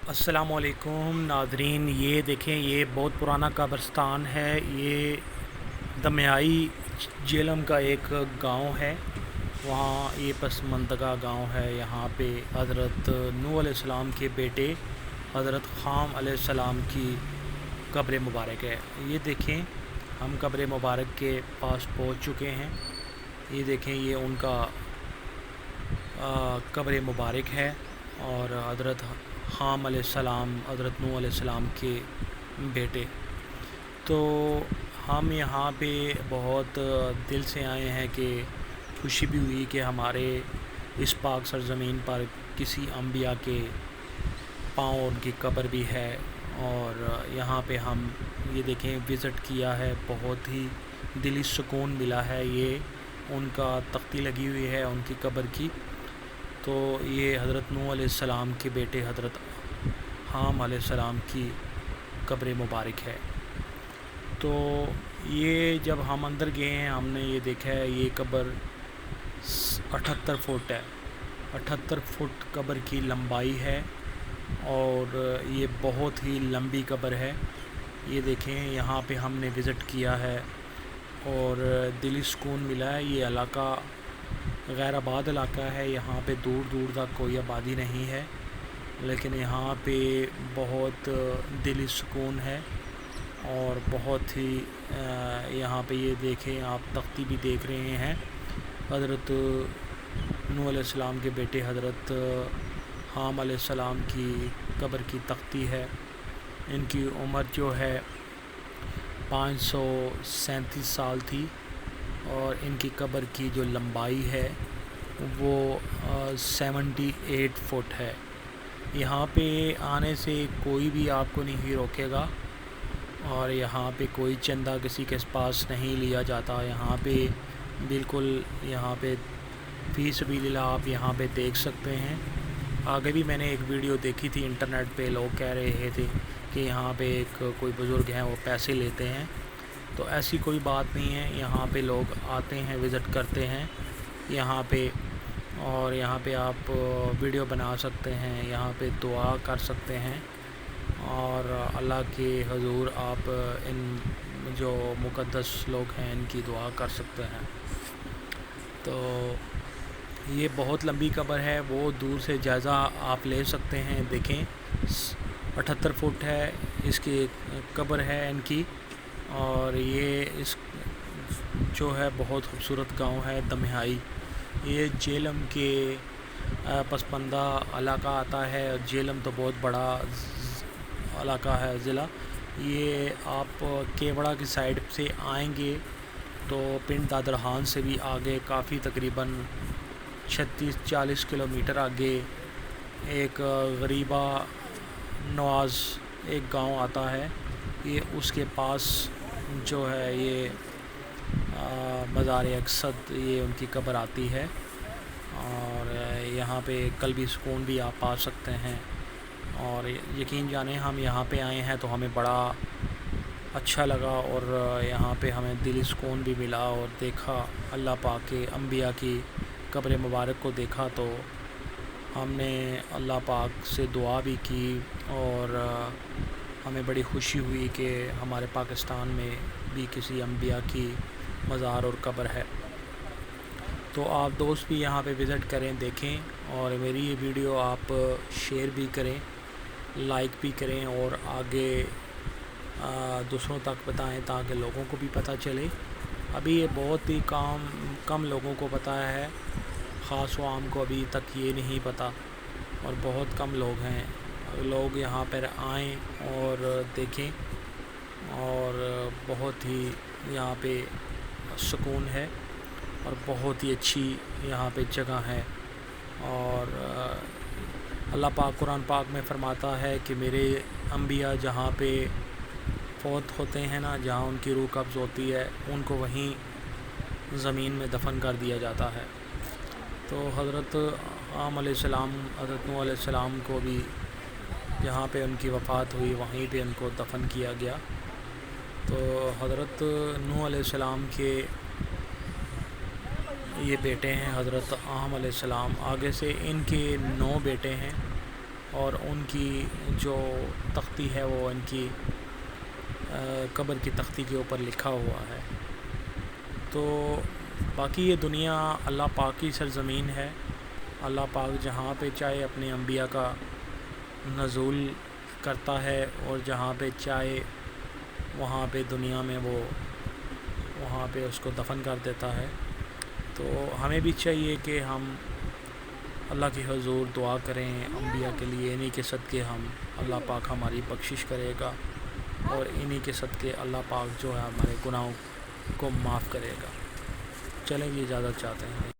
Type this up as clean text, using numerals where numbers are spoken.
السلام علیکم ناظرین، یہ دیکھیں، یہ بہت پرانا قبرستان ہے۔ یہ دمیائی جیلم کا ایک گاؤں ہے، وہاں یہ پسماندگہ گاؤں ہے۔ یہاں پہ حضرت نوح علیہ السلام کے بیٹے حضرت خام علیہ السلام کی قبر مبارک ہے۔ یہ دیکھیں، ہم قبر مبارک کے پاس پہنچ چکے ہیں۔ یہ دیکھیں، یہ ان کا قبر مبارک ہے، اور حضرت خام علیہ السلام حضرت نوح علیہ السلام کے بیٹے۔ تو ہم یہاں پہ بہت دل سے آئے ہیں کہ خوشی بھی ہوئی کہ ہمارے اس پاک سرزمین پر کسی انبیاء کے پاؤں ان کی قبر بھی ہے، اور یہاں پہ ہم یہ دیکھیں وزٹ کیا ہے، بہت ہی دلی سکون ملا ہے۔ یہ ان کا تختی لگی ہوئی ہے ان کی قبر کی۔ تو یہ حضرت نوح علیہ السلام کے بیٹے حضرت خام علیہ السلام کی قبر مبارک ہے۔ تو یہ جب ہم اندر گئے ہیں، ہم نے یہ دیکھا ہے، یہ قبر 78 فٹ ہے۔ 78 فٹ قبر کی لمبائی ہے، اور یہ بہت ہی لمبی قبر ہے۔ یہ دیکھیں، یہاں پہ ہم نے وزٹ کیا ہے اور دلی سکون ملا ہے۔ یہ علاقہ غیر آباد علاقہ ہے، یہاں پہ دور دور تک کوئی آبادی نہیں ہے، لیکن یہاں پہ بہت دلی سکون ہے، اور بہت ہی یہاں پہ یہ دیکھیں، آپ تختی بھی دیکھ رہے ہیں، حضرت نوح علیہ السلام کے بیٹے حضرت خام علیہ السلام کی قبر کی تختی ہے۔ ان کی عمر جو ہے 537 سال تھی، اور ان کی قبر کی جو لمبائی ہے وہ 78 فٹ ہے۔ یہاں پہ آنے سے کوئی بھی آپ کو نہیں روکے گا، اور یہاں پہ کوئی چندہ کسی کے پاس نہیں لیا جاتا۔ یہاں پہ بالکل، یہاں پہ فی سبیل اللہ آپ یہاں پہ دیکھ سکتے ہیں۔ آگے بھی میں نے ایک ویڈیو دیکھی تھی انٹرنیٹ پہ، لوگ کہہ رہے تھے کہ یہاں پہ ایک کوئی بزرگ ہیں، وہ پیسے لیتے ہیں۔ تو ایسی کوئی بات نہیں ہے، یہاں پہ لوگ آتے ہیں، وزٹ کرتے ہیں یہاں پہ، اور یہاں پہ آپ ویڈیو بنا سکتے ہیں، یہاں پہ دعا کر سکتے ہیں، اور اللہ کے حضور آپ ان جو مقدس لوگ ہیں ان کی دعا کر سکتے ہیں۔ تو یہ بہت لمبی قبر ہے، وہ دور سے جائزہ آپ لے سکتے ہیں۔ دیکھیں، 78 فٹ ہے اس کی قبر ہے ان کی، اور یہ اس جو ہے بہت خوبصورت گاؤں ہے دمیائی۔ یہ جیلم کے پسماندہ علاقہ آتا ہے۔ جیلم تو بہت بڑا علاقہ ہے، ضلع۔ یہ آپ کیوڑا کی سائڈ سے آئیں گے تو پنڈ دادرحان سے بھی آگے، کافی تقریباً 36-40 کلومیٹر آگے ایک غریبہ نواز ایک گاؤں آتا ہے۔ یہ اس کے پاس جو ہے یہ مزار اقصد، یہ ان کی قبر آتی ہے، اور یہاں پہ قلبی سکون بھی آپ پا سکتے ہیں۔ اور یقین جانیں، ہم یہاں پہ آئے ہیں تو ہمیں بڑا اچھا لگا، اور یہاں پہ ہمیں دلی سکون بھی ملا، اور دیکھا اللہ پاک کے انبیاء کی قبر مبارک کو دیکھا، تو ہم نے اللہ پاک سے دعا بھی کی، اور ہمیں بڑی خوشی ہوئی کہ ہمارے پاکستان میں بھی کسی انبیاء کی مزار اور قبر ہے۔ تو آپ دوست بھی یہاں پہ وزٹ کریں، دیکھیں، اور میری یہ ویڈیو آپ شیئر بھی کریں، لائک بھی کریں، اور آگے دوسروں تک بتائیں تاکہ لوگوں کو بھی پتہ چلے۔ ابھی یہ بہت ہی کم لوگوں کو پتہ ہے، خاص و عام کو ابھی تک یہ نہیں پتہ، اور بہت کم لوگ ہیں۔ لوگ یہاں پر آئیں اور دیکھیں، اور بہت ہی یہاں پہ سکون ہے، اور بہت ہی اچھی یہاں پہ جگہ ہے۔ اور اللہ پاک قرآن پاک میں فرماتا ہے کہ میرے انبیاء جہاں پہ فوت ہوتے ہیں نا، جہاں ان کی روح قبض ہوتی ہے، ان کو وہیں زمین میں دفن کر دیا جاتا ہے۔ تو حضرت خام علیہ السلام، حضرت نوح علیہ السلام کو بھی جہاں پہ ان کی وفات ہوئی وہیں پہ ان کو دفن کیا گیا۔ تو حضرت نوح علیہ السلام کے یہ بیٹے ہیں حضرت خام علیہ السلام، آگے سے ان کے 9 بیٹے ہیں، اور ان کی جو تختی ہے وہ ان کی قبر کی تختی کے اوپر لکھا ہوا ہے۔ تو باقی یہ دنیا اللہ پاک کی سرزمین ہے۔ اللہ پاک جہاں پہ چاہے اپنے انبیاء کا نزول کرتا ہے اور جہاں پہ چاہے وہاں پہ دنیا میں وہ وہاں پہ اس کو دفن کر دیتا ہے۔ تو ہمیں بھی چاہیے کہ ہم اللہ کے حضور دعا کریں انبیاء کے لیے، انہی کے صدقے اللہ پاک ہماری بخشش کرے گا، اور انہی کے صدقے اللہ پاک جو ہے ہمارے گناہوں کو معاف کرے گا۔ چلیں جی، اجازت چاہتے ہیں۔